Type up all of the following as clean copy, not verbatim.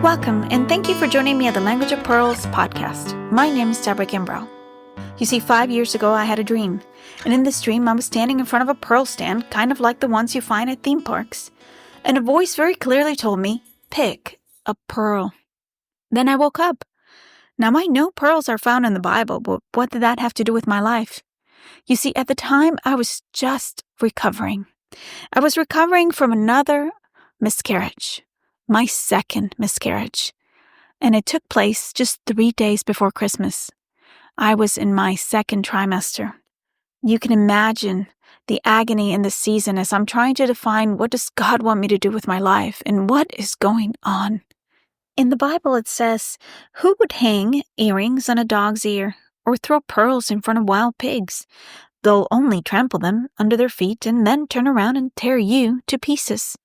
Welcome, and thank you for joining me at the Language of Pearls podcast. My name is Deborah Gambrel. You see, 5 years ago, I had a dream. And in this dream, I was standing in front of a pearl stand, kind of like the ones you find at theme parks. And a voice very clearly told me, pick a pearl. Then I woke up. Now, I know pearls are found in the Bible, but what did that have to do with my life? You see, at the time, I was just recovering. I was recovering from another miscarriage. My second miscarriage. And it took place just 3 days before Christmas. I was in my second trimester. You can imagine the agony in this season as I'm trying to define what does God want me to do with my life and what is going on. In the Bible it says, who would hang earrings on a dog's ear or throw pearls in front of wild pigs? They'll only trample them under their feet and then turn around and tear you to pieces.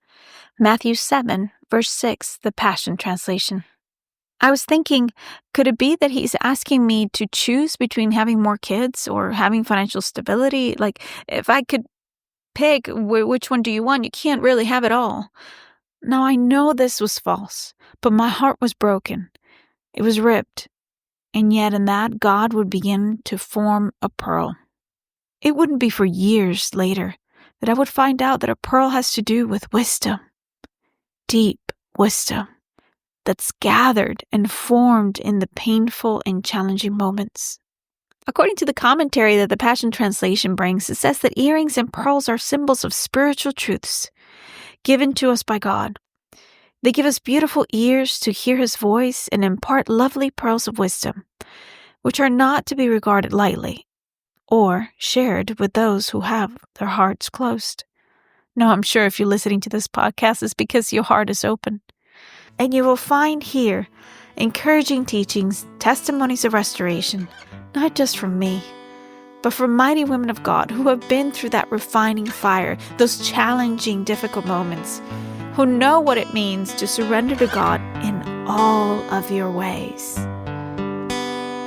Matthew 7, verse 6, the Passion Translation. I was thinking, could it be that he's asking me to choose between having more kids or having financial stability? Like, if I could pick, which one do you want? You can't really have it all. Now, I know this was false, but my heart was broken. It was ripped. And yet in that, God would begin to form a pearl. It wouldn't be for years later that I would find out that a pearl has to do with wisdom. Deep wisdom that's gathered and formed in the painful and challenging moments. According to the commentary that the Passion Translation brings, it says that earrings and pearls are symbols of spiritual truths given to us by God. They give us beautiful ears to hear His voice and impart lovely pearls of wisdom, which are not to be regarded lightly or shared with those who have their hearts closed. No, I'm sure if you're listening to this podcast, it's because your heart is open. And you will find here encouraging teachings, testimonies of restoration, not just from me, but from mighty women of God who have been through that refining fire, those challenging, difficult moments, who know what it means to surrender to God in all of your ways.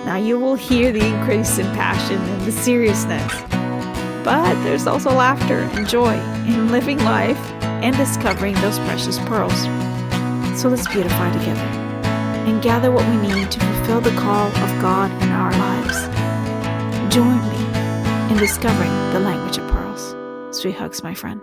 Now you will hear the increase in passion and the seriousness. But there's also laughter and joy in living life and discovering those precious pearls. So let's beautify together and gather what we need to fulfill the call of God in our lives. Join me in discovering the language of pearls. Sweet hugs, my friend.